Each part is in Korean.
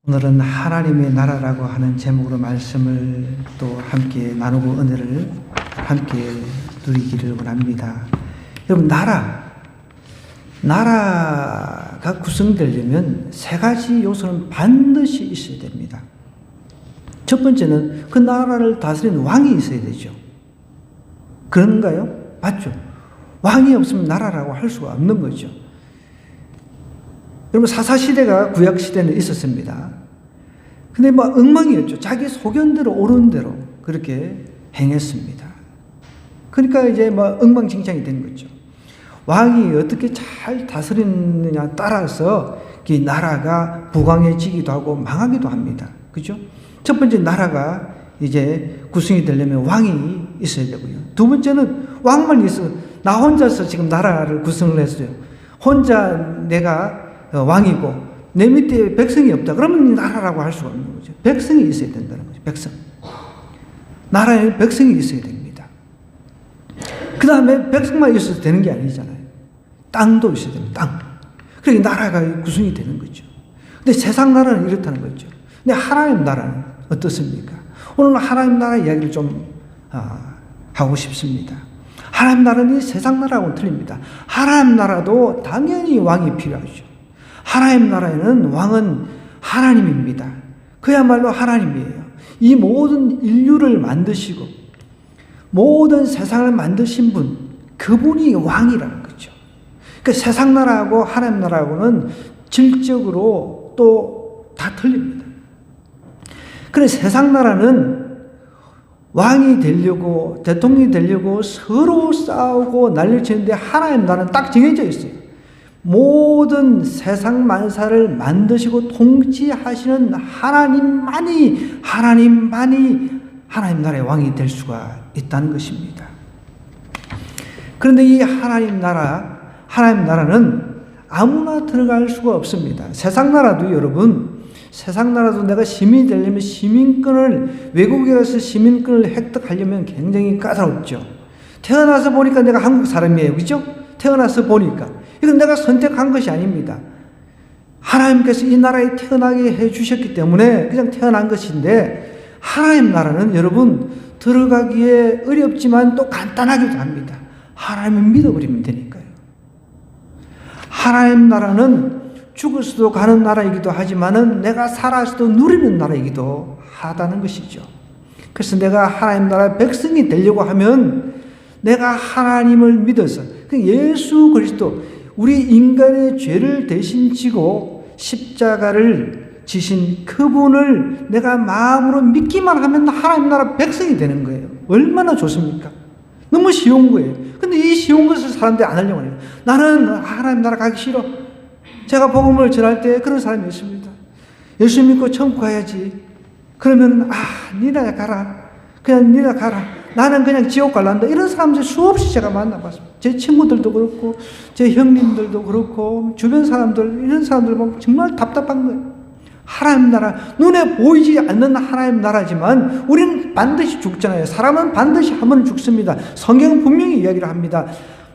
오늘은 하나님의 나라라고 하는 제목으로 말씀을 또 함께 나누고 은혜를 함께 누리기를 원합니다. 여러분, 나라가 구성되려면 세 가지 요소는 반드시 있어야 됩니다. 첫 번째는 그 나라를 다스리는 왕이 있어야 되죠. 그런가요? 맞죠? 왕이 없으면 나라라고 할 수가 없는 거죠. 여러분, 사사시대가 구약시대는 있었습니다. 근데 엉망이었죠. 자기 소견대로 옳은 대로 그렇게 행했습니다. 그러니까 이제 엉망진창이 된 거죠. 왕이 어떻게 잘 다스리느냐 따라서 이 나라가 부강해지기도 하고 망하기도 합니다. 그죠? 첫 번째, 나라가 이제 구성이 되려면 왕이 있어야 되고요. 두 번째는 왕만 있어. 나 혼자서 지금 나라를 구성을 했어요. 혼자 내가 왕이고 내 밑에 백성이 없다. 그러면 나라라고 할 수가 없는 거죠. 백성이 있어야 된다는 거죠. 백성. 나라에 백성이 있어야 됩니다. 그 다음에 백성만 있어도 되는 게 아니잖아요. 땅도 있어야 됩니다. 땅. 그러니까 나라가 구성이 되는 거죠. 근데 세상 나라는 이렇다는 거죠. 근데 하나님 나라는 어떻습니까? 오늘 하나님 나라 이야기를 좀 하고 싶습니다. 하나님 나라는 세상 나라하고는 틀립니다. 하나님 나라도 당연히 왕이 필요하죠. 하나님 나라에는 왕은 하나님입니다. 그야말로 하나님이에요. 이 모든 인류를 만드시고 모든 세상을 만드신 분, 그분이 왕이라는 거죠. 그러니까 세상 나라하고 하나님 나라하고는 질적으로 또 다 틀립니다. 그래서 세상 나라는 왕이 되려고, 대통령이 되려고 서로 싸우고 난리를 치는데, 하나님 나라는 딱 정해져 있어요. 모든 세상 만사를 만드시고 통치하시는 하나님만이 하나님 나라의 왕이 될 수가 있다는 것입니다. 그런데 이 하나님 나라는 아무나 들어갈 수가 없습니다. 세상 나라도 세상 나라도 내가 시민이 되려면 외국에 가서 시민권을 획득하려면 굉장히 까다롭죠. 태어나서 보니까 내가 한국 사람이에요. 그죠? 태어나서 보니까. 이건 내가 선택한 것이 아닙니다. 하나님께서 이 나라에 태어나게 해주셨기 때문에 그냥 태어난 것인데, 하나님 나라는 여러분 들어가기에 어렵지만 또 간단하기도 합니다. 하나님을 믿어버리면 되니까요. 하나님 나라는 죽어서도 가는 나라이기도 하지만은 내가 살아서도 누리는 나라이기도 하다는 것이죠. 그래서 내가 하나님 나라의 백성이 되려고 하면 내가 하나님을 믿어서, 예수 그리스도, 우리 인간의 죄를 대신 지고 십자가를 지신 그분을 내가 마음으로 믿기만 하면 하나님 나라 백성이 되는 거예요. 얼마나 좋습니까? 너무 쉬운 거예요. 근데 이 쉬운 것을 사람들이 안 하려고 해요. 나는 하나님 나라 가기 싫어. 제가 복음을 전할 때 그런 사람이 있습니다. 예수 믿고 천국 가야지. 그러면 니나 가라. 그냥 니나 가라. 나는 그냥 지옥 갈란다. 이런 사람들 수없이 제가 만나봤습니다. 제 친구들도 그렇고 제 형님들도 그렇고 주변 사람들, 이런 사람들 보면 정말 답답한 거예요. 하나님 나라, 눈에 보이지 않는 하나님 나라지만 우리는 반드시 죽잖아요. 사람은 반드시 한 번 죽습니다. 성경은 분명히 이야기를 합니다.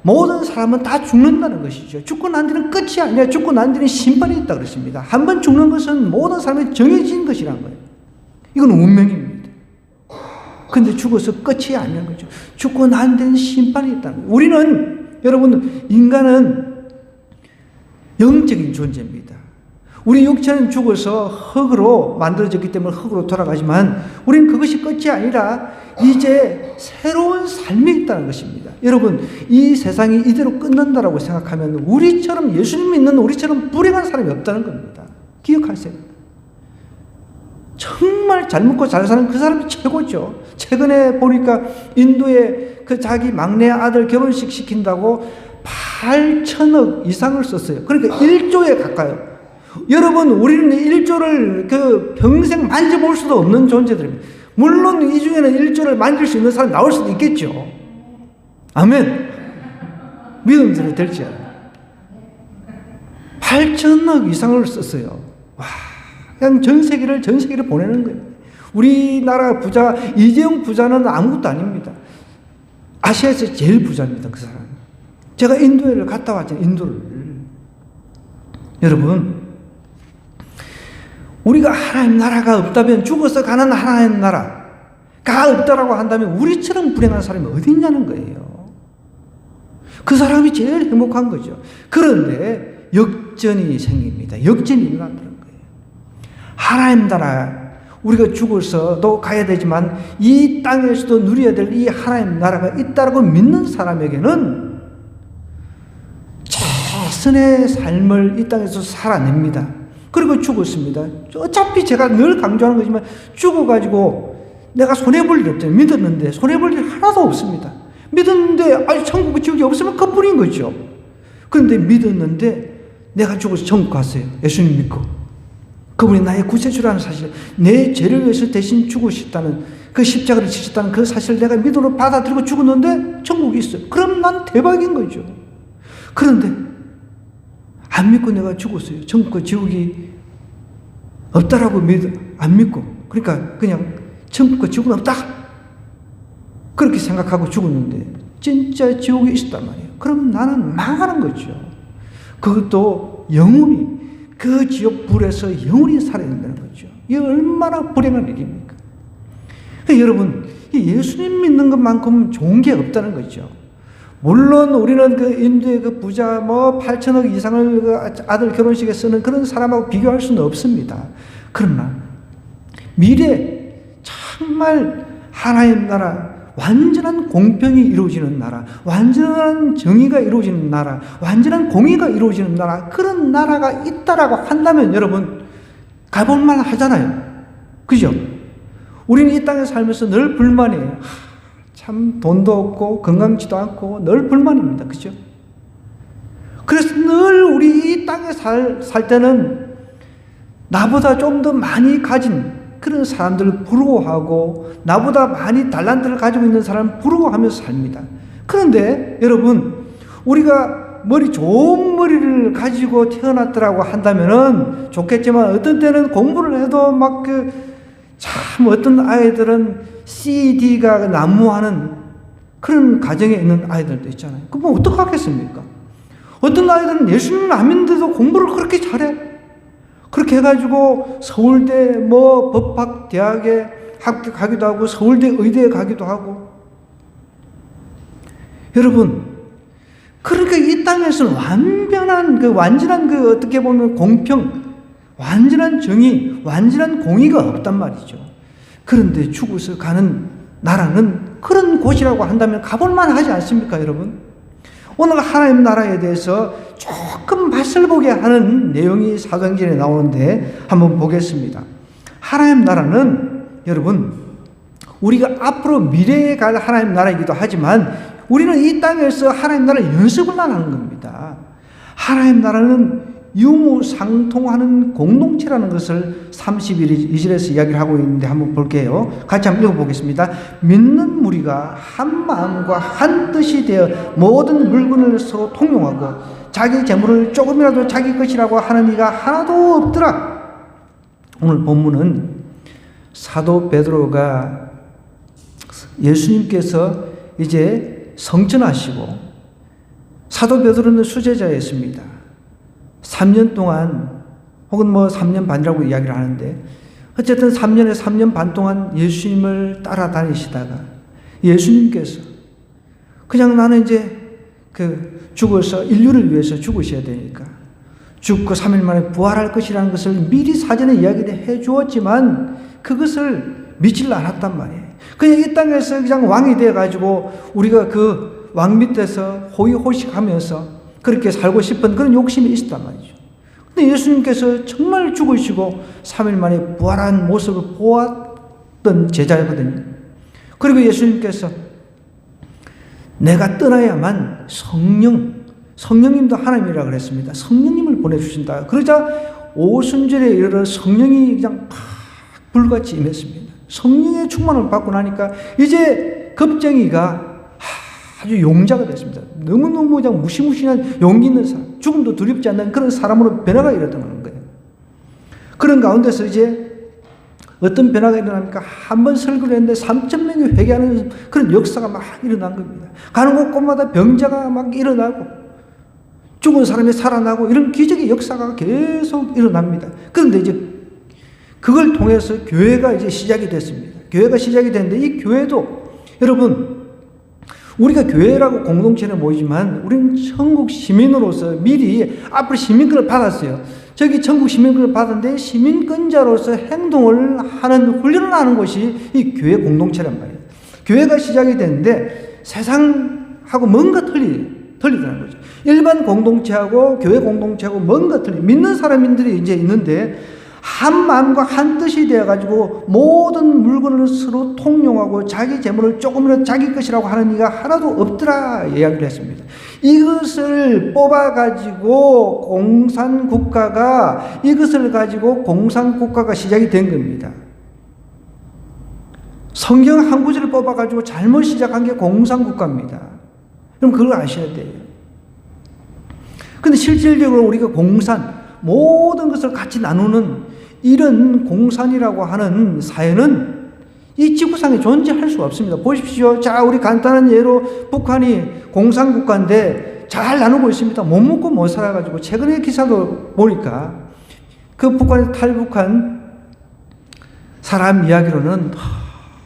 모든 사람은 다 죽는다는 것이죠. 죽고 난 뒤는 끝이 아니라 죽고 난 뒤는 심판이 있다 그랬습니다. 한 번 죽는 것은 모든 사람이 정해진 것이란 거예요. 이건 운명입니다. 근데 죽어서 끝이 아닌 거죠. 죽고 난 뒤는 심판이 있다는 거예요. 우리는, 여러분, 인간은 영적인 존재입니다. 우리 육체는 죽어서 흙으로 만들어졌기 때문에 흙으로 돌아가지만 우리는 그것이 끝이 아니라 이제 새로운 삶이 있다는 것입니다. 여러분, 이 세상이 이대로 끝난다라고 생각하면 우리처럼, 예수님 믿는 우리처럼 불행한 사람이 없다는 겁니다. 기억하세요. 정말 잘 먹고 잘 사는 그 사람이 최고죠. 최근에 보니까 인도에 그 자기 막내 아들 결혼식 시킨다고 8천억 이상을 썼어요. 그러니까 1조에 가까요. 여러분, 우리는 1조를 평생 만져볼 수도 없는 존재들입니다. 물론 이 중에는 1조를 만질 수 있는 사람이 나올 수도 있겠죠. 아멘. 믿음대로 될지 알아요. 8천억 이상을 썼어요. 와, 그냥 전 세계를 보내는 거예요. 우리나라 부자, 이재용 부자는 아무것도 아닙니다. 아시아에서 제일 부자입니다, 그 사람. 제가 인도를 갔다 왔잖아요, 인도를. 여러분, 우리가 하나님 나라가 없다면, 죽어서 가는 하나님 나라가 없다라고 한다면 우리처럼 불행한 사람이 어디 있냐는 거예요. 그 사람이 제일 행복한 거죠. 그런데 역전이 생깁니다. 역전이 일어난다는 거예요. 하나님 나라, 우리가 죽어서도 가야 되지만 이 땅에서도 누려야 될 이 하나님 나라가 있다고 믿는 사람에게는 최선의 삶을 이 땅에서 살아냅니다. 그리고 죽었습니다. 어차피 제가 늘 강조하는 거지만 죽어가지고 내가 손해볼 일 없잖아요. 믿었는데 손해볼 일 하나도 없습니다. 믿었는데 천국 지옥이 없으면 그뿐인 거죠. 그런데 믿었는데 내가 죽어서 천국 갔어요. 예수님 믿고. 그분이 나의 구세주라는 사실, 내 죄를 위해서 대신 죽으셨다는, 그 십자가를 지셨다는 그 사실을 내가 믿음으로 받아들이고 죽었는데 천국이 있어요. 그럼 난 대박인 거죠. 그런데 안 믿고 내가 죽었어요. 천국과 지옥이 없다라고 안 믿고, 그러니까 그냥 천국과 지옥은 없다 그렇게 생각하고 죽었는데 진짜 지옥이 있었단 말이에요. 그럼 나는 망하는 거죠. 그것도 영원히 그 지옥 불에서 영원히 살아야 된다는 거죠. 이게 얼마나 불행한 일입니까? 그러니까 여러분, 예수님 믿는 것만큼 좋은 게 없다는 거죠. 물론 우리는 그 인도의 그 부자 8천억 이상을 그 아들 결혼식에 쓰는 그런 사람하고 비교할 수는 없습니다. 그러나 미래 정말 하나님 나라, 완전한 공평이 이루어지는 나라, 완전한 정의가 이루어지는 나라, 완전한 공의가 이루어지는 나라, 그런 나라가 있다라고 한다면 여러분 가볼만 하잖아요. 그죠? 우리는 이 땅에 살면서 늘 불만이에요. 참 돈도 없고 건강치도 않고 늘 불만입니다. 그죠? 그래서 늘 우리 이 땅에 살 때는 나보다 좀 더 많이 가진 그런 사람들을 부러워하고 나보다 많이 달란트를 가지고 있는 사람을 부러워하면서 삽니다. 그런데 여러분, 우리가 좋은 머리를 가지고 태어났더라고 한다면은 좋겠지만 어떤 때는 공부를 해도 참 어떤 아이들은 CD가 난무하는 그런 가정에 있는 아이들도 있잖아요. 그럼 어떡하겠습니까? 어떤 아이들은 예수님을 안 믿는데도 공부를 그렇게 잘해. 그렇게 해가지고 서울대 법학대학에 합격하기도 하고 서울대 의대에 가기도 하고. 여러분, 그러니까 이 땅에서는 완전한 어떻게 보면 공평, 완전한 정의, 완전한 공의가 없단 말이죠. 그런데 죽어서 가는 나라는 그런 곳이라고 한다면 가볼만 하지 않습니까, 여러분? 오늘 하나님 나라에 대해서 조금 맛을 보게 하는 내용이 사도행전에 나오는데 한번 보겠습니다. 하나님 나라는 여러분, 우리가 앞으로 미래에 갈 하나님 나라이기도 하지만 우리는 이 땅에서 하나님 나라 연습을만 하는 겁니다. 하나님 나라는 유무상통하는 공동체라는 것을 32절에서 이야기를 하고 있는데 한번 볼게요. 같이 한번 읽어보겠습니다. 믿는 무리가 한 마음과 한 뜻이 되어 모든 물건을 서로 통용하고 자기 재물을 조금이라도 자기 것이라고 하는 이가 하나도 없더라. 오늘 본문은 사도 베드로가 예수님께서 이제 성천하시고, 사도 베드로는 수제자였습니다. 3년 동안 혹은 3년 반이라고 이야기를 하는데 어쨌든 3년 반 동안 예수님을 따라다니시다가 예수님께서 그냥 나는 이제 죽어서 인류를 위해서 죽으셔야 되니까 죽고 3일 만에 부활할 것이라는 것을 미리 사전에 이야기를 해 주었지만 그것을 믿질 않았단 말이에요. 그냥 이 땅에서 그냥 왕이 되어가지고 우리가 그 왕 밑에서 호의호식하면서 그렇게 살고 싶은 그런 욕심이 있었단 말이죠. 근데 예수님께서 정말 죽으시고 3일 만에 부활한 모습을 보았던 제자거든요. 그리고 예수님께서 내가 떠나야만 성령님도 하나님이라고 그랬습니다. 성령님을 보내주신다. 그러자 오순절에 이르러 성령이 그냥 팍 불같이 임했습니다. 성령의 충만을 받고 나니까 이제 겁쟁이가 아주 용자가 됐습니다. 너무너무 그냥 무시무시한 용기 있는 사람, 죽음도 두렵지 않는 그런 사람으로 변화가 일어나는 거예요. 그런 가운데서 이제 어떤 변화가 일어납니까? 한 번 설교를 했는데 3,000명이 회개하는 그런 역사가 막 일어난 겁니다. 가는 곳마다 병자가 막 일어나고 죽은 사람이 살아나고 이런 기적의 역사가 계속 일어납니다. 그런데 이제 그걸 통해서 교회가 이제 시작이 됐습니다. 교회가 시작이 됐는데 이 교회도 여러분 우리가 교회라고 공동체는 모이지만 우리는 천국 시민으로서 미리 앞으로 시민권을 받았어요. 저기 천국 시민권을 받았는데 시민권자로서 행동을 하는 훈련을 하는 것이 이 교회 공동체란 말이에요. 교회가 시작이 됐는데 세상하고 뭔가 틀리다는 거죠. 일반 공동체하고 교회 공동체하고 뭔가 믿는 사람들이 이제 있는데 한 마음과 한 뜻이 되어가지고 모든 물건을 서로 통용하고 자기 재물을 조금이라도 자기 것이라고 하는 이가 하나도 없더라 이야기를 했습니다. 이것을 뽑아가지고 이것을 가지고 공산국가가 시작이 된 겁니다. 성경 한 구절을 뽑아가지고 잘못 시작한 게 공산국가입니다. 그럼 그걸 아셔야 돼요. 근데 실질적으로 우리가 모든 것을 같이 나누는 이런 공산이라고 하는 사회는 이 지구상에 존재할 수가 없습니다. 보십시오. 자, 우리 간단한 예로 북한이 공산국가인데 잘 나누고 있습니다. 못 먹고 못 살아가지고 최근에 기사도 보니까 그 북한에 탈북한 사람 이야기로는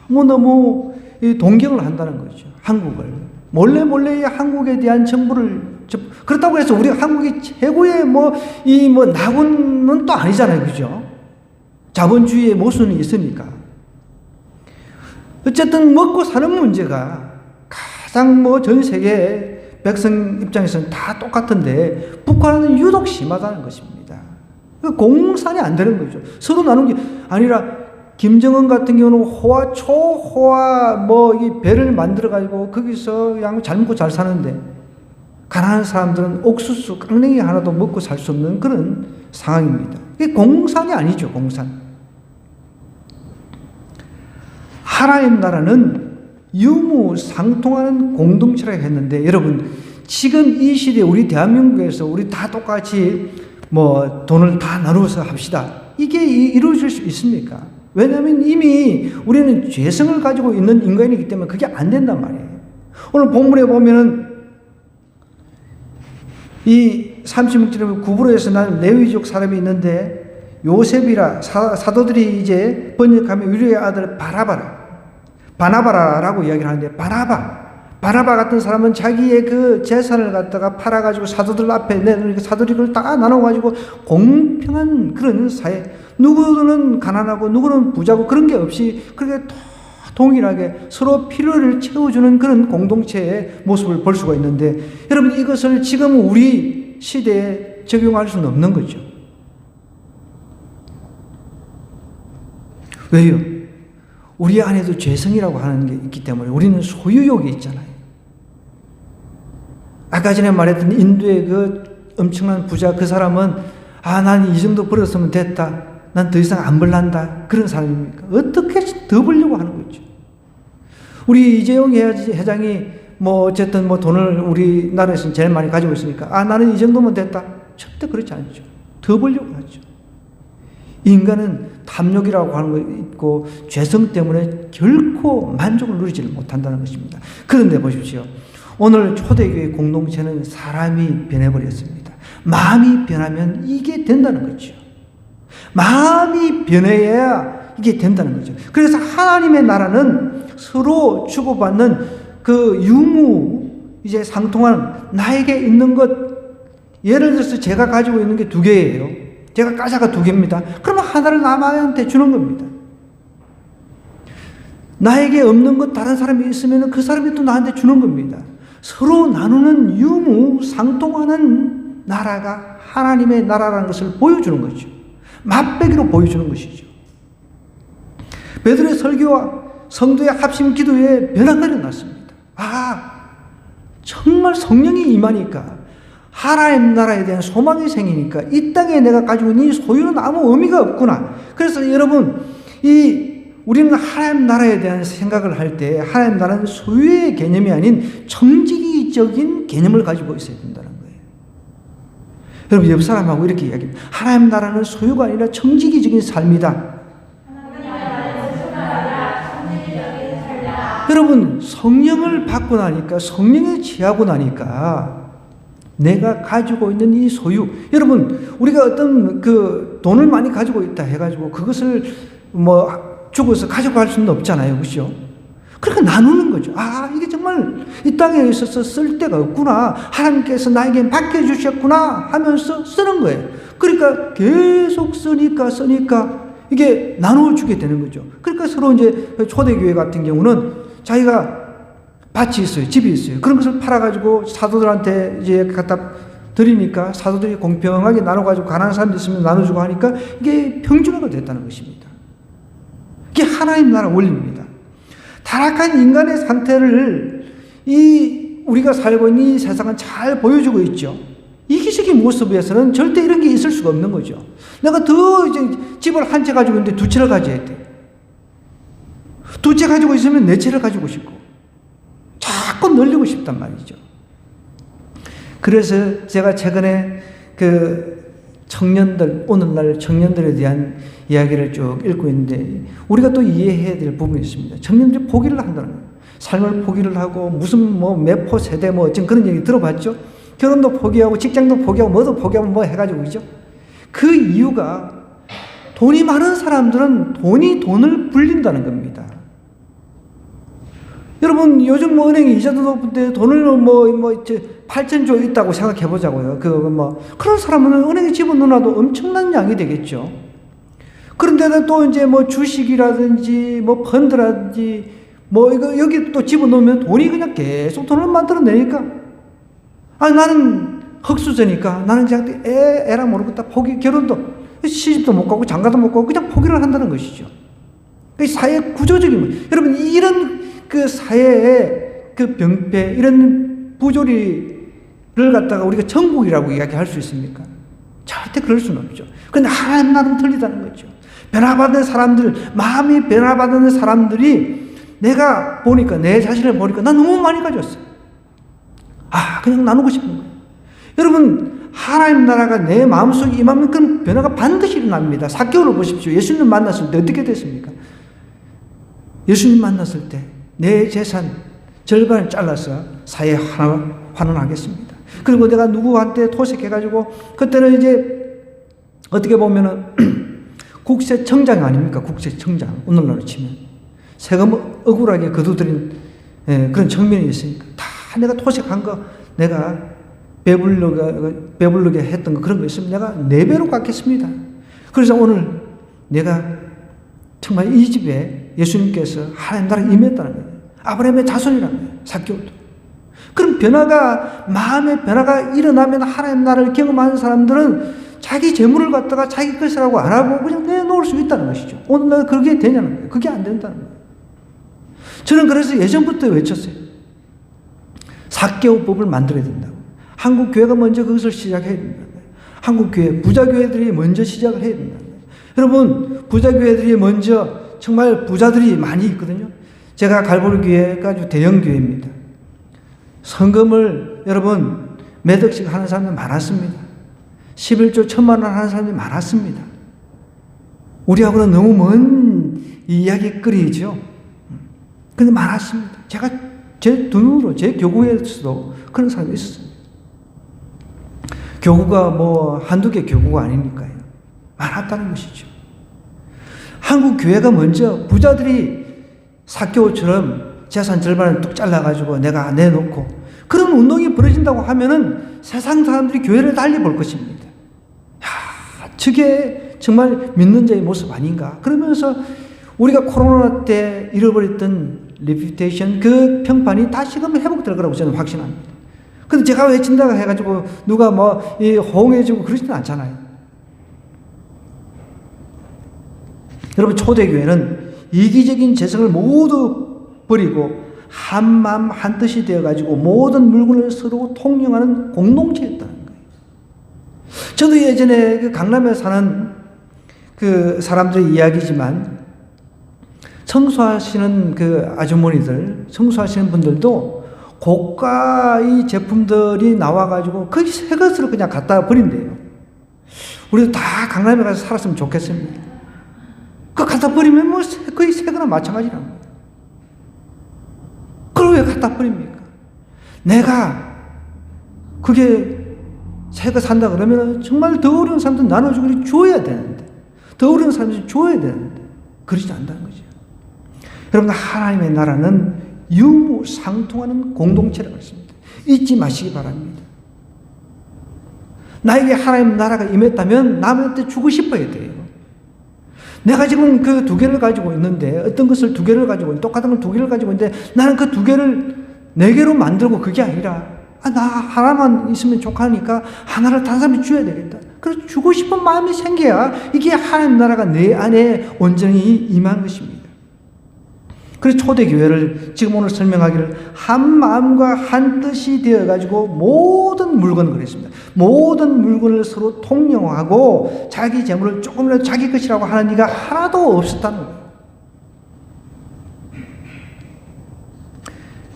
너무 동경을 한다는 거죠. 한국을. 몰래 한국에 대한 정보를 그렇다고 해서 우리 한국이 최고의 나군은 또 아니잖아요. 그죠? 자본주의의 모순이 있으니까. 어쨌든 먹고 사는 문제가 가장 전 세계 백성 입장에서는 다 똑같은데 북한은 유독 심하다는 것입니다. 공산이 안 되는 거죠. 서로 나눈 게 아니라 김정은 같은 경우는 호화, 초호화 이 배를 만들어가지고 거기서 그냥 잘 먹고 잘 사는데 가난한 사람들은 옥수수, 깡냉이 하나도 먹고 살 수 없는 그런 상황입니다. 이게 공산이 아니죠, 공산. 하나님 나라는 유무상통하는 공동체라고 했는데 여러분 지금 이 시대에 우리 대한민국에서 우리 다 똑같이 돈을 다 나누어서 합시다. 이게 이루어질 수 있습니까? 왜냐하면 이미 우리는 죄성을 가지고 있는 인간이기 때문에 그게 안 된단 말이에요. 오늘 본문에 보면은 이 36절에 구브로에서 난 레위족 사람이 있는데 요셉이라 사도들이 이제 번역하면 유리의 아들 바나바라라고 이야기를 하는데 바나바 같은 사람은 자기의 그 재산을 갖다가 팔아가지고 사도들 앞에 내놓으니까 사도들이 그걸 다 나눠가지고 공평한 그런 사회, 누구는 가난하고 누구는 부자고 그런 게 없이 그렇게 동일하게 서로 필요를 채워주는 그런 공동체의 모습을 볼 수가 있는데 여러분 이것을 지금 우리 시대에 적용할 수는 없는 거죠. 왜요? 우리 안에도 죄성이라고 하는 게 있기 때문에 우리는 소유욕이 있잖아요. 아까 전에 말했던 인도의 그 엄청난 부자 그 사람은 난 이 정도 벌었으면 됐다. 난 더 이상 안 벌란다. 그런 사람입니까? 어떻게 더 벌려고 하는 거죠. 우리 이재용 회장이 어쨌든 돈을 우리나라에서는 제일 많이 가지고 있으니까 나는 이 정도면 됐다. 절대 그렇지 않죠. 더 벌려고 하죠. 인간은 탐욕이라고 하는 거 있고 죄성 때문에 결코 만족을 누리지를 못한다는 것입니다. 그런데 보십시오. 오늘 초대교회 공동체는 사람이 변해버렸습니다. 마음이 변하면 이게 된다는 거죠. 마음이 변해야 이게 된다는 거죠. 그래서 하나님의 나라는 서로 주고받는 그 이제 상통하는 나에게 있는 것, 예를 들어서 제가 가지고 있는 게 2개예요. 제가 가사가 2개입니다. 그러면 하나를 남한테 주는 겁니다. 나에게 없는 것 다른 사람이 있으면 그 사람이 또 나한테 주는 겁니다. 서로 나누는 유무상통하는 나라가 하나님의 나라라는 것을 보여주는 거죠. 맛배기로 보여주는 것이죠. 베드로의 설교와 성도의 합심 기도에 변화가 일어났습니다. 정말 성령이 임하니까 하나님 나라에 대한 소망이 생기니까 이 땅에 내가 가지고 있는 이 소유는 아무 의미가 없구나. 그래서 여러분 우리는 하나님 나라에 대한 생각을 할 때 하나님 나라는 소유의 개념이 아닌 정직이적인 개념을 가지고 있어야 된다는 거예요. 여러분 옆 사람하고 이렇게 이야기합니다. 하나님 나라는 소유가 아니라 정직이적인 삶이다. 여러분 성령을 받고 나니까 성령에 취하고 나니까 내가 가지고 있는 이 소유, 여러분 우리가 어떤 돈을 많이 가지고 있다 해가지고 그것을 뭐 죽어서 가지고 갈 수는 없잖아요. 그죠? 그러니까 나누는 거죠. 아, 이게 정말 이 땅에 있어서 쓸 데가 없구나. 하나님께서 나에게 맡겨주셨구나 하면서 쓰는 거예요. 그러니까 계속 쓰니까 이게 나눠주게 되는 거죠. 그러니까 서로 이제 초대교회 같은 경우는 자기가 밭이 있어요. 집이 있어요. 그런 것을 팔아가지고 사도들한테 이제 갖다 드리니까 사도들이 공평하게 나눠가지고 가난한 사람들 있으면 나눠주고 하니까 이게 평준화가 됐다는 것입니다. 이게 하나님 나라 원리입니다. 타락한 인간의 상태를 우리가 살고 있는 이 세상은 잘 보여주고 있죠. 이기적인 모습에서는 절대 이런 게 있을 수가 없는 거죠. 내가 더 이제 집을 한 채 가지고 있는데 두 채를 가져야 돼. 두 채 가지고 있으면 네 채를 가지고 싶고 자꾸 늘리고 싶단 말이죠. 그래서 제가 최근에 오늘날 청년들에 대한 이야기를 쭉 읽고 있는데 우리가 또 이해해야 될 부분이 있습니다. 청년들이 포기를 한다는 거예요. 삶을 포기를 하고 무슨 매포 세대 지금 그런 얘기 들어봤죠? 결혼도 포기하고 직장도 포기하고 뭐도 포기하고 해가지고 그죠? 그 이유가 돈이 많은 사람들은 돈을 불린다는 겁니다. 여러분 요즘 은행이 이자도 높은데 돈을 8천조 있다고 생각해 보자고요. 그런 사람은 은행에 집어넣어놔도 엄청난 양이 되겠죠. 그런데도 또 이제 주식이라든지 펀드라든지 이거 여기 또 집어넣으면 돈이 그냥 계속 돈을 만들어내니까 나는 흙수저니까 나는 그냥 에라 모르겠다 결혼도 시집도 못 가고 장가도 못 가고 그냥 포기를 한다는 것이죠. 그 사회 구조적인 여러분 이런 그 사회의 그 병폐 이런 부조리를 갖다가 우리가 천국이라고 이야기할 수 있습니까? 절대 그럴 수는 없죠. 그런데 하나님 나라는 틀리다는 거죠. 변화받는 사람들, 마음이 변화받는 사람들이 내가 보니까 내 자신을 보니까 난 너무 많이 가졌어요. 그냥 나누고 싶은 거예요. 여러분 하나님 나라가 내 마음속에 임하면 그런 변화가 반드시 일어납니다. 삭개오를 보십시오. 예수님 만났을 때 어떻게 됐습니까? 예수님 만났을 때 내 재산 절반을 잘라서 사회에 환원하겠습니다. 그리고 내가 누구한테 토색해가지고 그때는 이제 어떻게 보면은 국세청장 아닙니까? 국세청장 오늘날로 치면 세금 억울하게 거두들인 그런 측면이 있으니까 다 내가 토색한 거 내가 배부르게 했던 거 그런 거 있으면 내가 4배로 갚겠습니다. 그래서 오늘 내가 정말 이 집에 예수님께서 하나님 나라에 임했다는 거예요. 아브라함의 자손이라는 거예요. 삭개오도. 그럼 마음의 변화가 일어나면 하나님 나라를 경험하는 사람들은 자기 재물을 갖다가 자기 것이라고 안 하고 그냥 내놓을 수 있다는 것이죠. 오늘날 그게 되냐는 거예요. 그게 안 된다는 거예요. 저는 그래서 예전부터 외쳤어요. 삭개오법을 만들어야 된다고. 한국 교회가 먼저 그것을 시작해야 된다는 거예요. 한국 교회, 부자 교회들이 먼저 시작을 해야 된다는 거예요. 여러분, 부자 교회들이 먼저 정말 부자들이 많이 있거든요. 제가 갈보리 교회가 아주 대형 교회입니다. 성금을 여러분 몇 억씩 하는 사람들 많았습니다. 11조 1,000만 원 하는 사람들이 많았습니다. 우리하고는 너무 먼 이야기거리죠. 근데 많았습니다. 제가 제 눈으로 제 교구에서도 그런 사람이 있었습니다. 교구가 한두 개 교구가 아니니까요. 많았다는 것이죠. 한국 교회가 먼저 부자들이 삭개오처럼 재산 절반을 뚝 잘라가지고 내가 내놓고 그런 운동이 벌어진다고 하면은 세상 사람들이 교회를 달리 볼 것입니다. 저게 정말 믿는 자의 모습 아닌가. 그러면서 우리가 코로나 때 잃어버렸던 레퓨테이션 그 평판이 다시금 회복될 거라고 저는 확신합니다. 근데 제가 외친다고 해가지고 누가 호응해주고 그러지는 않잖아요. 여러분 초대교회는 이기적인 재성을 모두 버리고 한마음 한뜻이 되어가지고 모든 물건을 서로 통용하는 공동체였다는 거예요. 저도 예전에 그 강남에 사는 그 사람들의 이야기지만 청소하시는 그 아주머니들, 청소하시는 분들도 고가의 제품들이 나와가지고 거의 새 것으로 그냥 갖다 버린대요. 우리도 다 강남에 가서 살았으면 좋겠습니다. 그거 갖다 버리면 거의 새 거나 마찬가지라는 거예요. 그걸 왜 갖다 버립니까? 내가 그게 새가 산다 그러면 정말 더 어려운 사람들 나눠주고 줘야 되는데, 더 어려운 사람들 줘야 되는데 그러지 않는다는 거죠. 여러분, 하나님의 나라는 유무상통하는 공동체라고 했습니다. 잊지 마시기 바랍니다. 나에게 하나님 나라가 임했다면 남한테 주고 싶어야 돼요. 내가 지금 그 두 개를 가지고 있는데, 어떤 것을 두 개를 가지고 있는데, 똑같은 걸 두 개를 가지고 있는데, 나는 그 두 개를 네 개로 만들고 그게 아니라, 나 하나만 있으면 족하니까 하나를 다른 사람이 줘야 되겠다. 그래서 주고 싶은 마음이 생겨야 이게 하나님 나라가 내 안에 온전히 임한 것입니다. 그래서 초대교회를 지금 오늘 설명하기를 한 마음과 한 뜻이 되어가지고 모든 물건을 그랬습니다. 모든 물건을 서로 통용하고 자기 재물을 조금이라도 자기 것이라고 하는 이가 하나도 없었다는 거예요.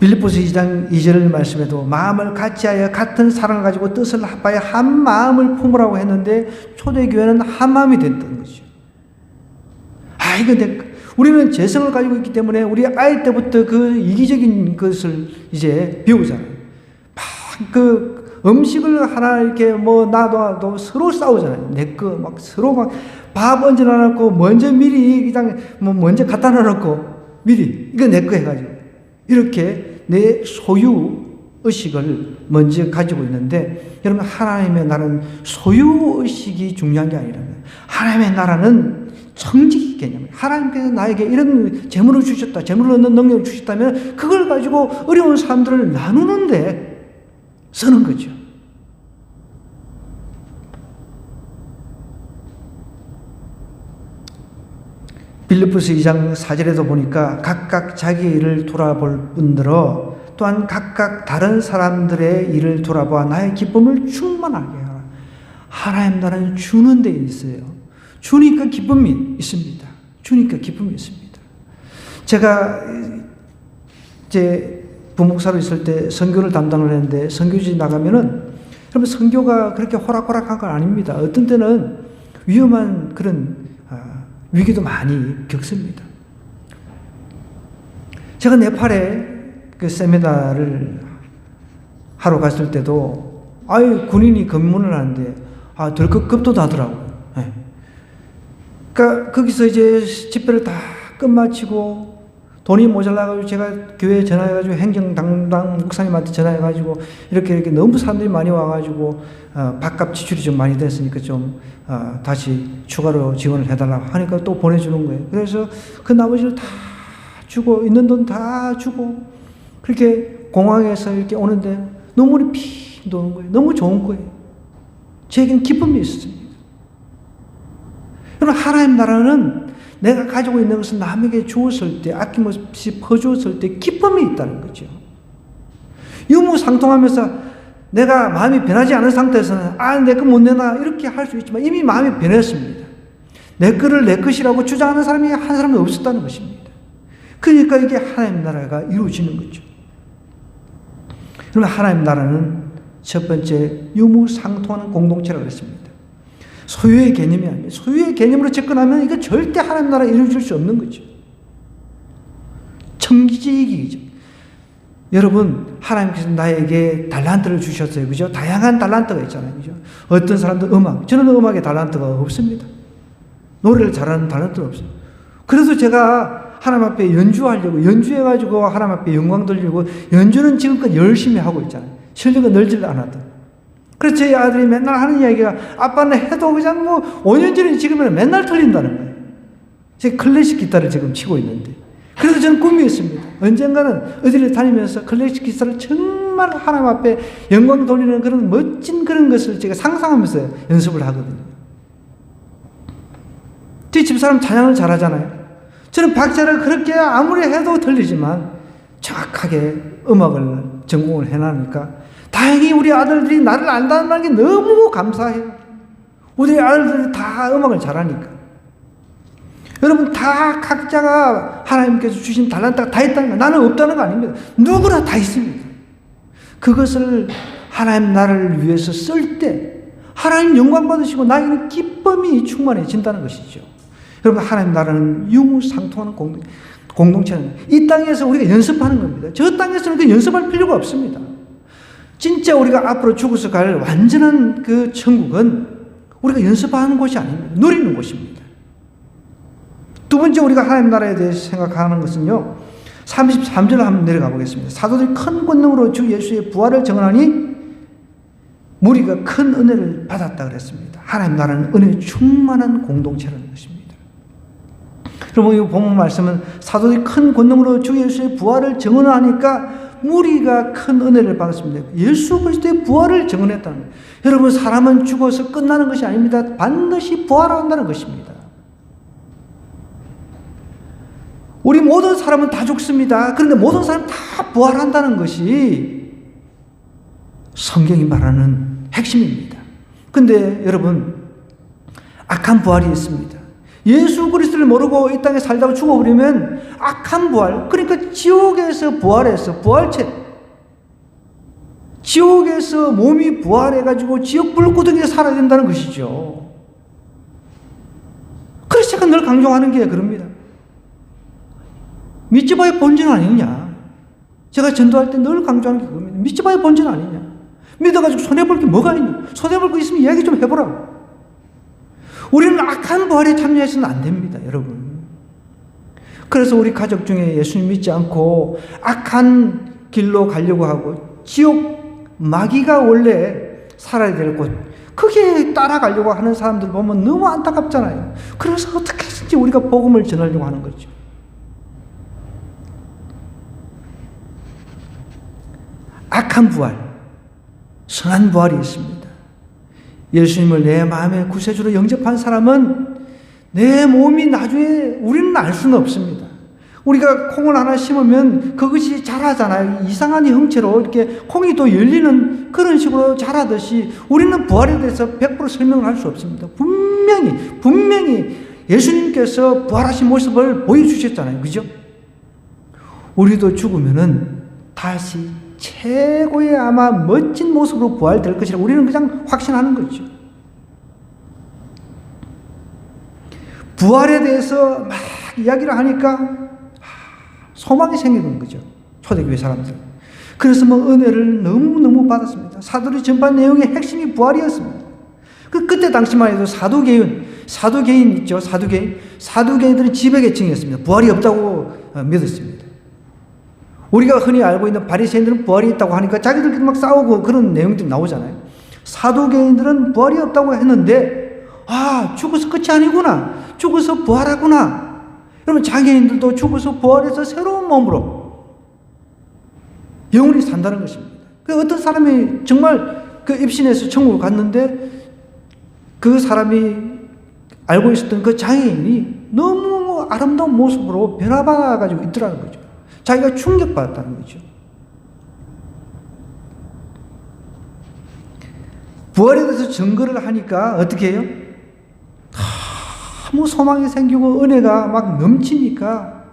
빌립보서 2장 2절 말씀에도 마음을 같이하여 같은 사랑을 가지고 뜻을 합하여 한 마음을 품으라고 했는데 초대교회는 한 마음이 됐던 거죠. 근데 우리는 재성을 가지고 있기 때문에 우리 아이 때부터 그 이기적인 것을 이제 배우잖아요. 막 그 음식을 하나 이렇게 뭐 놔도 서로 싸우잖아요. 내 거 막 서로 막 밥 얹어 놔놓고 먼저 미리 그냥 뭐 먼저 갖다 놔놓고 미리 이거 내 거 해가지고 이렇게 내 소유 의식을 먼저 가지고 있는데, 여러분, 하나님의 나라는 소유 의식이 중요한 게 아니라면 하나님의 나라는 청지기 개념이에요. 하나님께서 나에게 이런 재물을 주셨다, 재물을 얻는 능력을 주셨다면 그걸 가지고 어려운 사람들을 나누는데 쓰는 거죠. 빌립보서 2장 4절에도 보니까 각각 자기 일을 돌아볼 뿐더러 또한 각각 다른 사람들의 일을 돌아보아 나의 기쁨을 충만하게 하라. 하나님 나라는 주는 데 있어요. 주니까 기쁨이 있습니다. 주니까 기쁨이 있습니다. 제가 이제 부목사로 있을 때 선교를 담당을 했는데, 선교지 나가면은 여러분, 선교가 그렇게 호락호락한 건 아닙니다. 어떤 때는 위험한 그런 위기도 많이 겪습니다. 제가 네팔에 그 세미나를 하러 갔을 때도 군인이 검문을 하는데 덜컥 급도하더라고요. 네. 그러니까 거기서 이제 집회를 다 끝마치고 돈이 모자라가지고 제가 교회에 전화해가지고 행정 담당 목사님한테 전화해가지고 이렇게 너무 사람들이 많이 와가지고 밥값 지출이 좀 많이 됐으니까 좀 다시 추가로 지원을 해달라고 하니까 또 보내주는 거예요. 그래서 그 나머지를 다 주고 있는 돈 다 주고 그렇게 공항에서 이렇게 오는데 눈물이 피 도는 거예요. 너무 좋은 거예요. 제게는 기쁨이 있었습니다. 여러분, 하나님 나라는 내가 가지고 있는 것을 남에게 주었을 때, 아낌없이 퍼주었을 때 기쁨이 있다는 거죠. 유무상통하면서 내가 마음이 변하지 않은 상태에서는 내 거 못 내놔 이렇게 할 수 있지만 이미 마음이 변했습니다. 내 거를 내 것이라고 주장하는 사람이 한 사람이 없었다는 것입니다. 그러니까 이게 하나님 나라가 이루어지는 거죠. 그러면 하나님 나라는 첫 번째 유무상통하는 공동체라고 했습니다. 소유의 개념이 아니에요. 소유의 개념으로 접근하면 이거 절대 하나님 나라 이루어질 수 없는 거죠. 청지기이죠. 여러분, 하나님께서 나에게 달란트를 주셨어요. 그죠? 다양한 달란트가 있잖아요. 그죠? 어떤 사람도 저는 음악에 달란트가 없습니다. 노래를 잘하는 달란트가 없어요. 그래서 제가 하나님 앞에 연주해가지고 하나님 앞에 영광 돌리고, 연주는 지금껏 열심히 하고 있잖아요. 실력은 늘질 않아도. 그래서 저희 아들이 맨날 하는 이야기가, 아빠는 해도 그냥 5년 전에 지금은 맨날 틀린다는 거예요. 제가 클래식 기타를 지금 치고 있는데. 그래서 저는 꿈이었습니다. 언젠가는 어디를 다니면서 클래식 기타를 정말 하나님 앞에 영광 돌리는 그런 멋진 그런 것을 제가 상상하면서 연습을 하거든요. 제 집사람 찬양을 잘하잖아요. 저는 박자를 그렇게 아무리 해도 틀리지만 정확하게 음악을 전공을 해놔니까 다행히 우리 아들들이 나를 안다는 게 너무 감사해요. 우리 아들들이 다 음악을 잘하니까. 여러분, 다 각자가 하나님께서 주신 달란트가 다 있다는 거, 나는 없다는 거 아닙니다. 누구나 다 있습니다. 그것을 하나님 나라를 위해서 쓸 때 하나님 영광 받으시고 나에게는 기쁨이 충만해진다는 것이죠. 여러분, 하나님 나라는 유무상통하는 공동체는 이 땅에서 우리가 연습하는 겁니다. 저 땅에서는 그 연습할 필요가 없습니다. 진짜 우리가 앞으로 죽어서 갈 완전한 그 천국은 우리가 연습하는 곳이 아닙니다. 누리는 곳입니다. 두 번째 우리가 하나님 나라에 대해서 생각하는 것은요. 33절 한번 내려가 보겠습니다. 사도들이 큰 권능으로 주 예수의 부활을 증언하니 무리가 큰 은혜를 받았다 그랬습니다. 하나님 나라는 은혜에 충만한 공동체라는 것입니다. 여러분, 이 본문 말씀은 사도들이 큰 권능으로 주 예수의 부활을 증언하니까 무리가 큰 은혜를 받았습니다. 예수 그리스도의 부활을 증언했다는 거예요. 여러분, 사람은 죽어서 끝나는 것이 아닙니다. 반드시 부활한다는 것입니다. 우리 모든 사람은 다 죽습니다. 그런데 모든 사람은 다 부활한다는 것이 성경이 말하는 핵심입니다. 근데 여러분, 악한 부활이 있습니다. 예수 그리스도를 모르고 이 땅에 살다가 죽어버리면 악한 부활, 그러니까 지옥에서 부활해서 부활체, 지옥에서 몸이 부활해가지고 지옥 불구덩이에 살아야 된다는 것이죠. 그래서 제가 늘 강조하는 게 그럽니다. 믿지 봐야 본전 아니냐. 제가 전도할 때 늘 강조하는 게 그겁니다. 믿지 봐야 본전 아니냐. 믿어가지고 손해볼 게 뭐가 있냐. 손해볼 거 있으면 이야기 좀 해보라. 우리는 악한 부활에 참여해서는 안 됩니다, 여러분. 그래서 우리 가족 중에 예수님 믿지 않고 악한 길로 가려고 하고 지옥 마귀가 원래 살아야 될 곳, 그게 따라가려고 하는 사람들 보면 너무 안타깝잖아요. 그래서 어떻게 해서든지 우리가 복음을 전하려고 하는 거죠. 악한 부활, 선한 부활이 있습니다. 예수님을 내 마음의 구세주로 영접한 사람은 내 몸이 나중에 우리는 알 수는 없습니다. 우리가 콩을 하나 심으면 그것이 자라잖아요. 이상한 형체로 이렇게 콩이 또 열리는 그런 식으로 자라듯이 우리는 부활에 대해서 100% 설명을 할 수 없습니다. 분명히 예수님께서 부활하신 모습을 보여주셨잖아요. 그죠? 우리도 죽으면은 다시 최고의 아마 멋진 모습으로 부활될 것이라 우리는 그냥 확신하는 거죠. 부활에 대해서 막 이야기를 하니까 소망이 생기는 거죠. 초대교회 사람들. 그래서 뭐 은혜를 너무너무 받았습니다. 사도들이 전반 내용의 핵심이 부활이었습니다. 그때 당시만 해도 사두개인 있죠. 사두개인들은 지배계층이었습니다. 부활이 없다고 믿었습니다. 우리가 흔히 알고 있는 바리새인들은 부활이 있다고 하니까 자기들끼리 막 싸우고 그런 내용들이 나오잖아요. 사두개인들은 부활이 없다고 했는데 죽어서 끝이 아니구나. 죽어서 부활하구나. 여러분, 장애인들도 죽어서 부활해서 새로운 몸으로 영원히 산다는 것입니다. 어떤 사람이 정말 그 입신해서 천국을 갔는데 그 사람이 알고 있었던 그 장애인이 너무 아름다운 모습으로 변화받아가지고 있더라는 거죠. 자기가 충격받았다는 거죠. 부활에 대해서 증거를 하니까 어떻게 해요? 너무 소망이 생기고 은혜가 막 넘치니까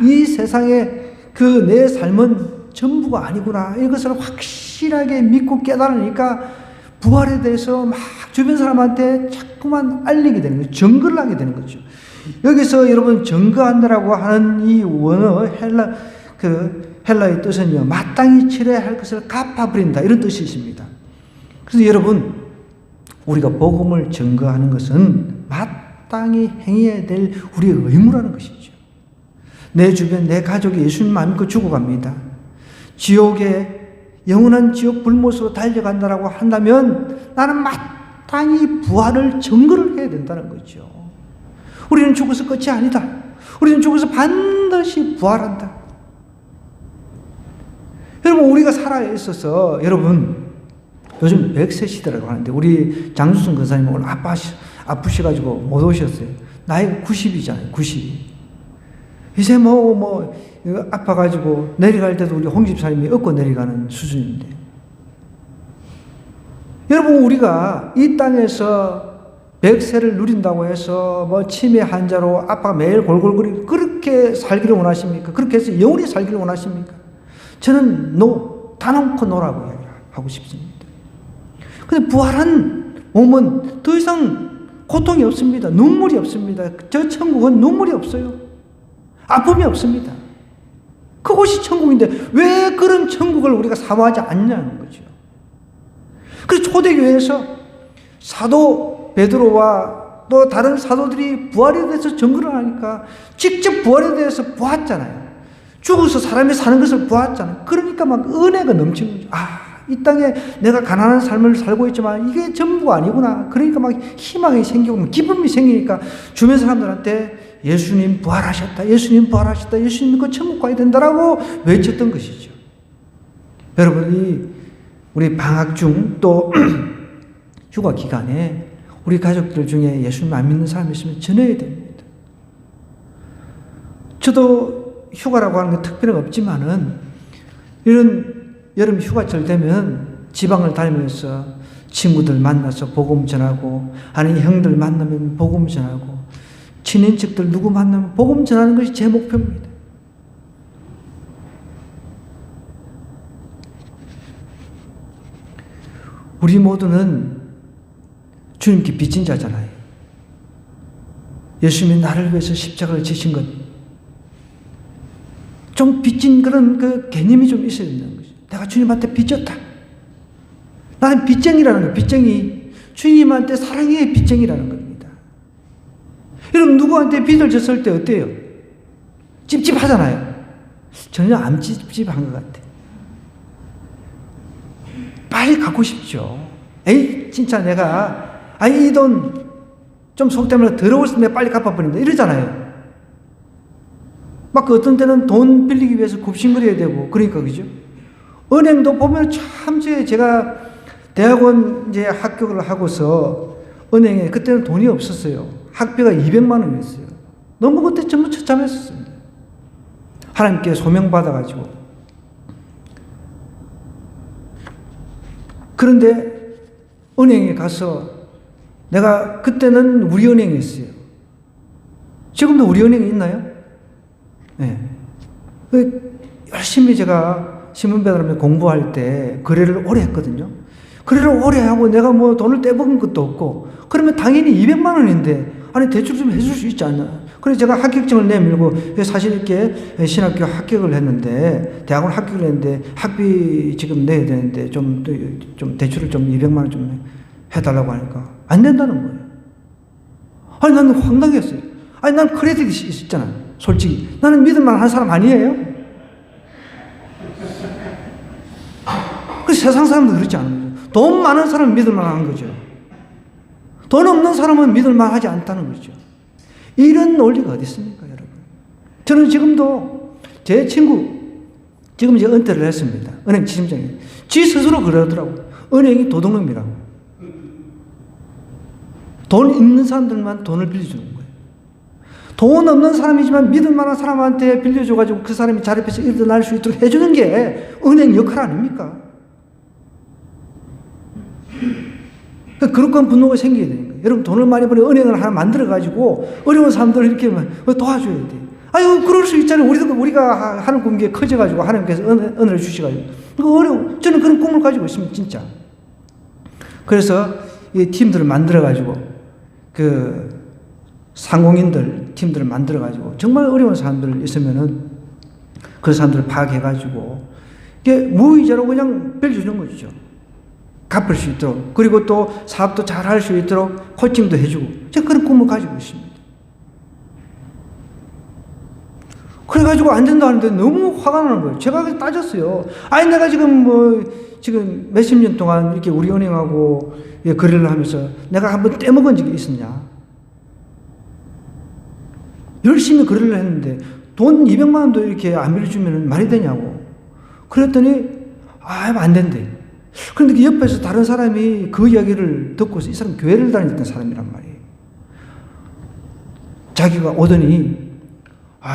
이 세상에 그 내 삶은 전부가 아니구나. 이것을 확실하게 믿고 깨달으니까 부활에 대해서 막 주변 사람한테 자꾸만 알리게 되는 거죠. 증거를 하게 되는 거죠. 여기서 여러분 증거한다라고 하는 이 원어 헬라의 뜻은요, 마땅히 치러야 할 것을 갚아버린다, 이런 뜻이 있습니다. 그래서 여러분, 우리가 복음을 증거하는 것은 마땅히 행해야 될 우리의 의무라는 것이죠. 내 주변, 내 가족이 예수님 안 믿고 죽어갑니다. 지옥에 영원한 지옥 불못으로 달려간다라고 한다면 나는 마땅히 부활을 증거를 해야 된다는 거죠. 우리는 죽어서 끝이 아니다. 우리는 죽어서 반드시 부활한다. 여러분, 우리가 살아 있어서, 여러분, 요즘 100세 시대라고 하는데 우리 장수순 권사님 오늘 아프셔가지고 못 오셨어요. 나이가 90이잖아요. 90. 이제 아파가지고 내려갈 때도 우리 홍 집사님이 업고 내려가는 수준인데, 여러분, 우리가 이 땅에서 100세를 누린다고 해서 치매 환자로 아빠가 매일 골골거리고 그렇게 살기를 원하십니까? 그렇게 해서 영원히 살기를 원하십니까? 저는 다놓고 노라고 하고 싶습니다. 근데 부활한 몸은 더 이상 고통이 없습니다. 눈물이 없습니다. 저 천국은 눈물이 없어요. 아픔이 없습니다. 그곳이 천국인데 왜 그런 천국을 우리가 사모하지 않냐는 거죠. 그래서 초대교회에서 사도 베드로와 또 다른 사도들이 부활에 대해서 증거를 하니까 직접 부활에 대해서 보았잖아요. 죽어서 사람이 사는 것을 보았잖아요. 그러니까 막 은혜가 넘치는 거죠. 이 땅에 내가 가난한 삶을 살고 있지만 이게 전부가 아니구나. 그러니까 막 희망이 생기고 기쁨이 생기니까 주변 사람들한테 예수님 부활하셨다. 예수님 부활하셨다. 예수님 믿고 천국 가야 된다라고 외쳤던 것이죠. 여러분이 우리 방학 중 또 휴가 기간에 우리 가족들 중에 예수님 안 믿는 사람이 있으면 전해야 됩니다. 저도 휴가라고 하는 게 특별히 없지만은 이런 여름 휴가철 되면 지방을 다니면서 친구들 만나서 복음 전하고 아니 형들 만나면 복음 전하고 친인척들 누구 만나면 복음 전하는 것이 제 목표입니다. 우리 모두는 주님께 빚진 자잖아요. 예수님이 나를 위해서 십자가를 지신 것. 좀 빚진 그런 그 개념이 좀 있어야 된다는 거죠. 내가 주님한테 빚졌다. 나는 빚쟁이라는 거예요. 빚쟁이. 주님한테 사랑의 빚쟁이라는 겁니다. 여러분 누구한테 빚을 졌을 때 어때요? 찝찝하잖아요. 전혀 안 찝찝한 것 같아요. 빨리 갖고 싶죠. 에이 진짜 내가 이 돈 좀 속 때문에 더러워서 내가 빨리 갚아버린다 이러잖아요. 막 어떤 때는 돈 빌리기 위해서 굽신거려야 되고 그러니까 그죠. 은행도 보면 참 제가 대학원 이제 합격을 하고서 은행에 그때는 돈이 없었어요. 학비가 200만 원이었어요. 너무 그때 전부 처참했었습니다. 하나님께 소명받아가지고. 그런데 은행에 가서 내가 그때는 우리은행에 있어요. 지금도 우리은행이 있나요? 네. 열심히 제가 신문 배달하면서 공부할 때 거래를 오래 했거든요. 거래를 오래 하고 내가 뭐 돈을 떼먹은 것도 없고 그러면 당연히 200만 원인데 아니 대출 좀 해줄 수 있지 않나. 그래서 제가 합격증을 내밀고 사실 이렇게 신학교 합격을 했는데 대학원 합격을 했는데 학비 지금 내야 되는데 좀 대출을 좀 200만 원 좀 해달라고 하니까 안 된다는 거예요. 아니 나는 황당했어요. 아니 난 크레딧이 있잖아요. 솔직히 나는 믿을만한 사람 아니에요. 그래서 세상 사람도 그렇지 않은 거죠. 돈 많은 사람은 믿을만한 거죠. 돈 없는 사람은 믿을만하지 않다는 거죠. 이런 논리가 어디 있습니까, 여러분? 저는 지금도 제 친구 지금 이제 은퇴를 했습니다. 은행 지점장에 지 스스로 그러더라고. 은행이 도둑놈이라고. 돈 있는 사람들만 돈을 빌려주는 거예요. 돈 없는 사람이지만 믿을 만한 사람한테 빌려줘가지고 그 사람이 자립해서 일어날 수 있도록 해주는 게 은행 역할 아닙니까? 그런 분노가 생겨야 되는 거예요. 여러분 돈을 많이 버는 은행을 하나 만들어가지고 어려운 사람들을 이렇게 도와줘야 돼. 아유, 그럴 수 있잖아요. 우리가 하는 꿈이 커져가지고 하나님께서 은혜를 주셔가지고. 그거 어려워. 저는 그런 꿈을 가지고 있습니다, 진짜. 그래서 이 팀들을 만들어가지고 상공인들 팀들을 만들어가지고 정말 어려운 사람들 있으면은 그 사람들을 파악해가지고 이게 무이자로 그냥 빌려주는 거죠. 갚을 수 있도록. 그리고 또 사업도 잘 할 수 있도록 코칭도 해주고. 제가 그런 꿈을 가지고 있습니다. 그래가지고 안 된다 하는데 너무 화가 나는 거예요. 제가 따졌어요. 아니, 내가 지금 몇십 년 동안 이렇게 우리 은행하고 거래를 하면서 내가 한번 떼먹은 적이 있었냐? 열심히 거래를 했는데 돈 200만 원도 이렇게 안 빌려주면 말이 되냐고. 그랬더니, 안 된대. 그런데 그 옆에서 다른 사람이 그 이야기를 듣고서 이 사람 교회를 다녔던 사람이란 말이에요. 자기가 오더니,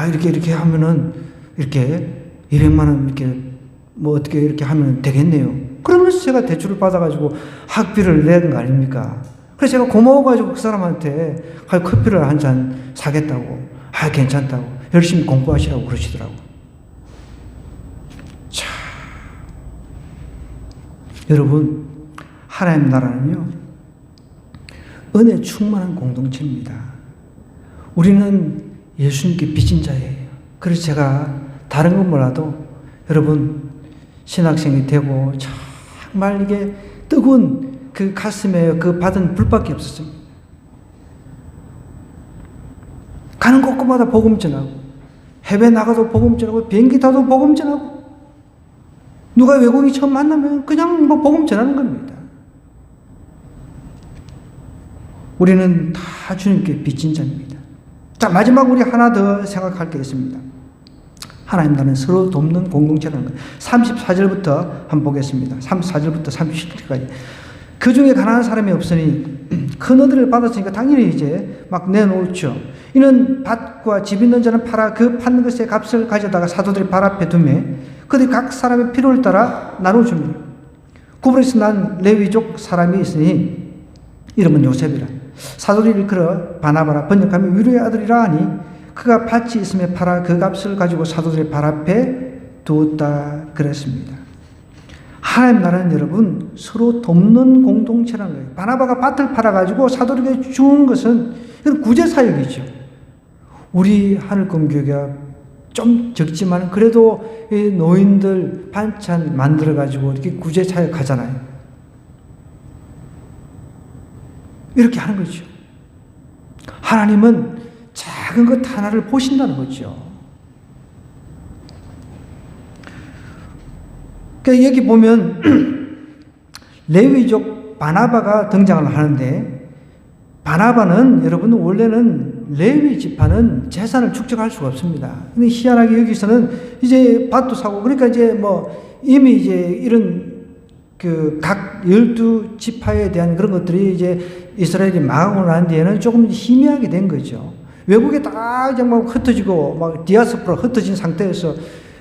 이렇게 하면은, 이렇게 200만 원 이렇게, 어떻게 이렇게 하면 되겠네요. 그러면서 제가 대출을 받아가지고 학비를 낸 거 아닙니까? 그래서 제가 고마워가지고 그 사람한테 커피를 한 잔 사겠다고, 괜찮다고, 열심히 공부하시라고 그러시더라고. 자, 여러분, 하나님 나라는요, 은혜 충만한 공동체입니다. 우리는 예수님께 빚진 자예요. 그래서 제가 다른 건 몰라도 여러분 신학생이 되고 정말 이게 뜨거운 그 가슴에 그 받은 불밖에 없었습니다. 가는 곳곳마다 복음 전하고 해외 나가도 복음 전하고 비행기 타도 복음 전하고 누가 외국인이 처음 만나면 그냥 뭐 복음 전하는 겁니다. 우리는 다 주님께 빚진 자입니다. 자, 마지막 우리 하나 더 생각할 게 있습니다. 하나님 나라는 서로 돕는 공동체라는 거예요. 34절부터 한번 보겠습니다. 34절부터 37절까지. 그 중에 가난한 사람이 없으니 큰 은혜를 받았으니까 당연히 이제 막 내놓죠. 이는 밭과 집 있는 자는 팔아 그 판 것의 값을 가져다가 사도들이 발 앞에 두매 그들이 각 사람의 필요를 따라 나눠줍니다. 구브에서 난 레위족 사람이 있으니 이름은 요셉이라. 사도들이 일컬어 바나바라 번역하면 위로의 아들이라 하니 그가 밭이 있음에 팔아 그 값을 가지고 사도들의 발 앞에 두었다 그랬습니다. 하나님 나라는 여러분 서로 돕는 공동체라는 거예요. 바나바가 밭을 팔아가지고 사도들에게 주는 것은 이건 구제사역이죠. 우리 하늘금교회가 좀 적지만 그래도 이 노인들 반찬 만들어가지고 이렇게 구제사역 하잖아요. 이렇게 하는 거죠. 하나님은 작은 것 하나를 보신다는 거죠. 그러니까 여기 보면 레위족 바나바가 등장을 하는데 바나바는 여러분 원래는 레위 지파는 재산을 축적할 수가 없습니다. 근데 희한하게 여기서는 이제 밭도 사고 그러니까 이제 뭐 이미 이제 이런 그 각 12지파에 대한 그런 것들이 이제 이스라엘이 망하고 난 뒤에는 조금 희미하게 된 거죠. 외국에 다 이제 막 흩어지고 막 디아스포라 흩어진 상태에서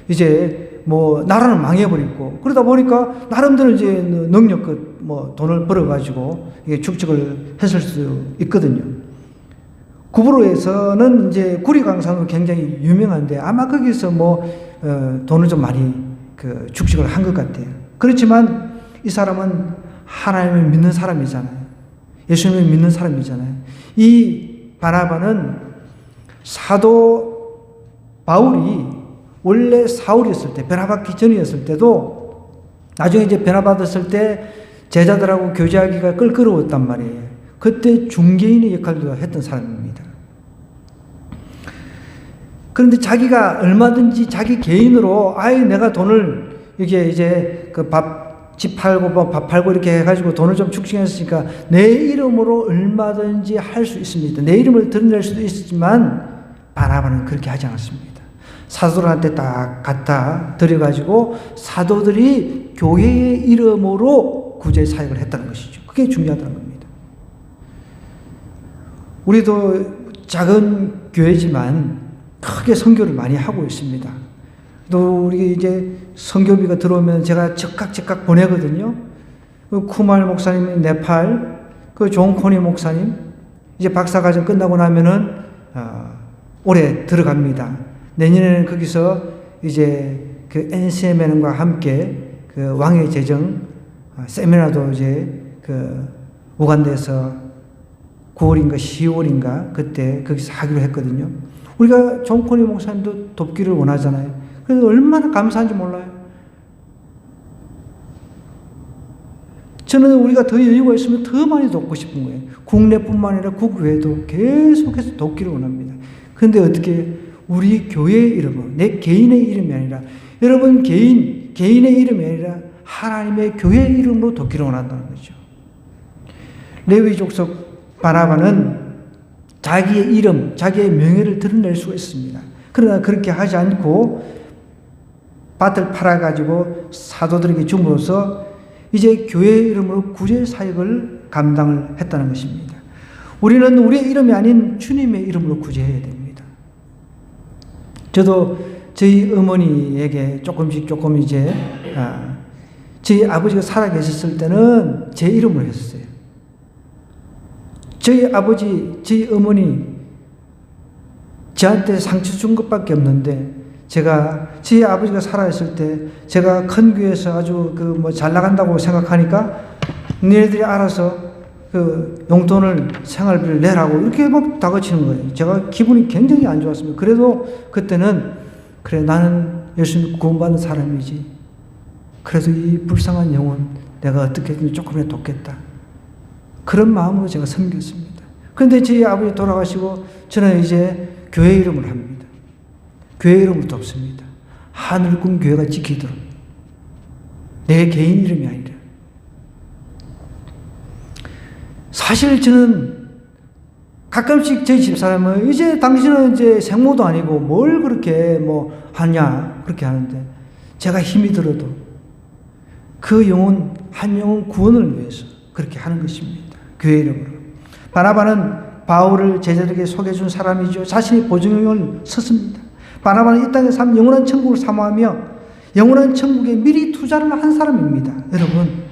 이제 뭐 나라는 망해버리고 그러다 보니까 나름대로 이제 능력껏 뭐 돈을 벌어가지고 이게 축적을 했을 수 있거든요. 구브로에서는 이제 구리강산으로 굉장히 유명한데 아마 거기서 뭐 돈을 좀 많이 그 축적을 한 것 같아요. 그렇지만 이 사람은 하나님을 믿는 사람이잖아요. 예수님을 믿는 사람이잖아요. 이 바나바는 사도 바울이 원래 사울이었을 때, 변화받기 전이었을 때도 나중에 이제 변화받았을 때 제자들하고 교제하기가 껄끄러웠단 말이에요. 그때 중개인의 역할도 했던 사람입니다. 그런데 자기가 얼마든지 자기 개인으로 아예 내가 돈을 이게 이제 그 집 팔고 밥 팔고 이렇게 해가지고 돈을 좀 축적했으니까 내 이름으로 얼마든지 할 수 있습니다. 내 이름을 드러낼 수도 있지만 바나바는 그렇게 하지 않았습니다. 사도들한테 딱 갖다 드려가지고 사도들이 교회의 이름으로 구제 사역을 했다는 것이죠. 그게 중요하다는 겁니다. 우리도 작은 교회지만 크게 선교를 많이 하고 있습니다. 또 우리 이제 선교비가 들어오면 제가 즉각 보내거든요. 그 쿠말 목사님 네팔, 그 존코니 목사님 이제 박사과정 끝나고 나면은 올해 들어갑니다. 내년에는 거기서 이제 그 NCMN과 함께 그 왕의 제정 세미나도 이제 그 우간다에서 9월인가 10월인가 그때 거기서 하기로 했거든요. 우리가 존코니 목사님도 돕기를 원하잖아요. 그래서 얼마나 감사한지 몰라요. 저는 우리가 더 여유가 있으면 더 많이 돕고 싶은 거예요. 국내뿐만 아니라 국외도 계속해서 돕기를 원합니다. 그런데 어떻게 우리 교회의 이름으로 내 개인의 이름이 아니라 여러분 개인의 이름이 아니라 하나님의 교회의 이름으로 돕기를 원한다는 거죠. 레위 족속 바나바는 자기의 이름, 자기의 명예를 드러낼 수가 있습니다. 그러나 그렇게 하지 않고 밭을 팔아가지고 사도들에게 줌으로써 이제 교회의 이름으로 구제 사역을 감당을 했다는 것입니다. 우리는 우리의 이름이 아닌 주님의 이름으로 구제해야 됩니다. 저도 저희 어머니에게 조금 이제 저희 아버지가 살아계셨을 때는 제 이름으로 했었어요. 저희 아버지, 저희 어머니 저한테 상처 준 것밖에 없는데 저희 아버지가 살아있을 때 제가 큰 교회에서 아주 그 뭐 잘 나간다고 생각하니까 너희들이 알아서 그 용돈을 생활비를 내라고 이렇게 막 다그치는 거예요. 제가 기분이 굉장히 안 좋았습니다. 그래도 그때는 그래, 나는 예수님 구원받은 사람이지. 그래도 이 불쌍한 영혼 내가 어떻게든 조금이라도 돕겠다. 그런 마음으로 제가 섬겼습니다. 그런데 제 아버지 돌아가시고 저는 이제 교회 이름을 합니다. 교회 이름을 돕습니다. 하늘군 교회가 지키도록. 내 개인 이름이 아니라. 사실 저는 가끔씩 저희 집사람은 이제 당신은 이제 생모도 아니고 뭘 그렇게 하냐 그렇게 하는데, 제가 힘이 들어도 그 영혼, 한 영혼 구원을 위해서 그렇게 하는 것입니다. 교회 이름으로. 바나바는 바울을 제자들에게 소개해준 사람이죠. 자신의 보증을 썼습니다. 바나바는 이 땅에서 영원한 천국을 사모하며 영원한 천국에 미리 투자를 한 사람입니다. 여러분,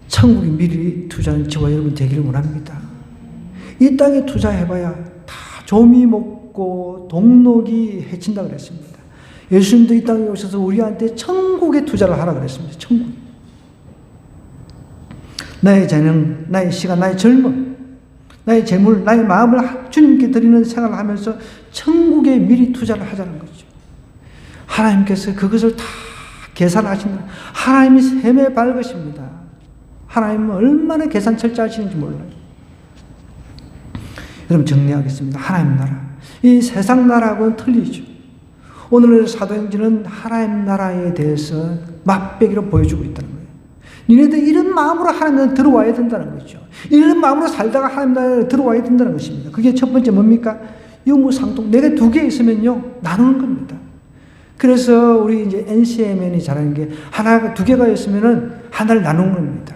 천국에 미리 투자는 저와 여러분 되기를 원합니다. 이 땅에 투자해봐야 다 조미 먹고 동록이 해친다 그랬습니다. 예수님도 이 땅에 오셔서 우리한테 천국에 투자를 하라 그랬습니다. 천국. 나의 재능, 나의 시간, 나의 젊음, 나의 재물, 나의 마음을 주님께 드리는 생활을 하면서 천국에 미리 투자를 하자는 거죠. 하나님께서 그것을 다 계산하신다. 하나님이 셈에 밝으십니다. 하나님은 얼마나 계산 철저하시는지 몰라요. 여러분, 정리하겠습니다. 하나님 나라. 이 세상 나라하고는 틀리죠. 오늘 사도행전은 하나님 나라에 대해서 맛배기로 보여주고 있다는 거예요. 니네들 이런 마음으로 하나님 나라에 들어와야 된다는 거죠. 이런 마음으로 살다가 하나님 나라에 들어와야 된다는 것입니다. 그게 첫 번째 뭡니까? 유무상통. 내가 두 개 있으면요, 나누는 겁니다. 그래서 우리 이제 NCMN이 잘하는 게 하나가 두 개가 있으면은 하나를 나누는 겁니다.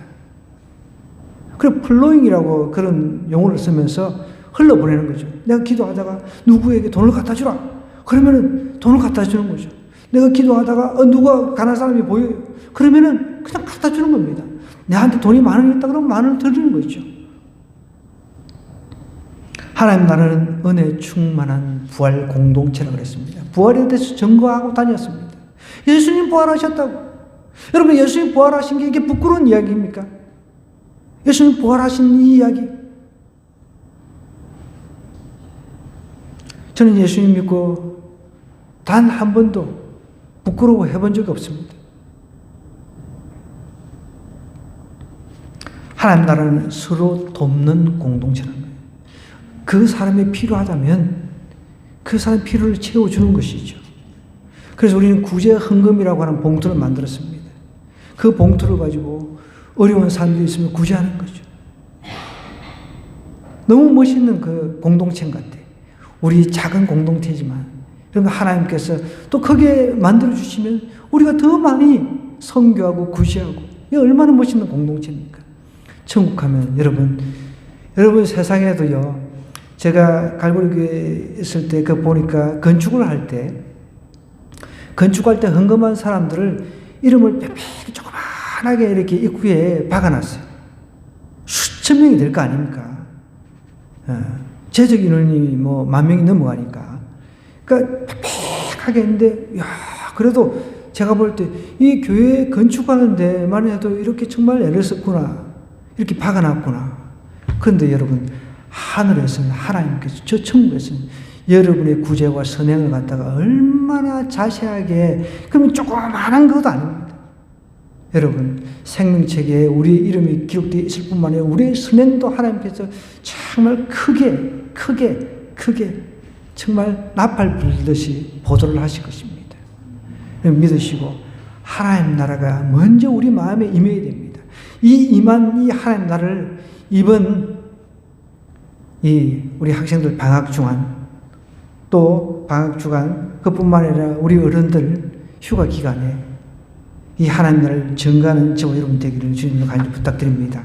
그리고 플로잉이라고 그런 용어를 쓰면서 흘러보내는 거죠. 내가 기도하다가 누구에게 돈을 갖다 주라. 그러면은 돈을 갖다 주는 거죠. 내가 기도하다가 누가 가난한 사람이 보여요. 그러면은 그냥 갖다 주는 겁니다. 내한테 돈이 만 원 있다 그러면 만 원을 드리는 거죠. 하나님 나라는 은혜 충만한 부활 공동체라고 그랬습니다. 부활에 대해서 증거하고 다녔습니다. 예수님 부활하셨다고. 여러분, 예수님 부활하신 게 이게 부끄러운 이야기입니까? 예수님 부활하신 이 이야기. 저는 예수님 믿고 단 한 번도 부끄러워 해본 적이 없습니다. 하나님 나라는 서로 돕는 공동체라는 거예요. 그 사람이 필요하다면 그 사람의 필요를 채워주는 것이죠. 그래서 우리는 구제 헌금이라고 하는 봉투를 만들었습니다. 그 봉투를 가지고 어려운 사람들이 있으면 구제하는 거죠. 너무 멋있는 그 공동체인 것 같아요. 우리 작은 공동체지만 그러니까 하나님께서 또 크게 만들어주시면 우리가 더 많이 선교하고 구제하고, 이게 얼마나 멋있는 공동체입니까? 천국 하면 여러분 세상에도요, 제가 갈보리교회에 있을 때 그 보니까 건축할 때 헌금한 사람들을 이름을 빽빽히 조그만하게 이렇게 입구에 박아놨어요. 수천 명이 될 거 아닙니까? 재적 인원이 10,000명이 넘어가니까. 그러니까 빽빽하게 했는데, 야, 그래도 제가 볼 때 이 교회 건축하는 데만 해도 이렇게 정말 애를 썼구나. 이렇게 박아놨구나. 그런데 여러분, 하늘에서는 하나님께서, 저 천국에서는 여러분의 구제와 선행을 갖다가 얼마나 자세하게, 그러면 조그만한 것도 아닙니다. 여러분, 생명책에 우리의 이름이 기록되어 있을 뿐만 아니라 우리의 선행도 하나님께서 정말 크게 정말 나팔 불듯이 보도를 하실 것입니다. 믿으시고 하나님 나라가 먼저 우리 마음에 임해야 됩니다. 임한 이 하나님 나라를 이번 우리 학생들 방학 주간, 또 방학 주간 그뿐만 아니라 우리 어른들 휴가 기간에 이 하나님 나라를 증거하는 저와 여러분 되기를 주님으로 간절히 부탁드립니다.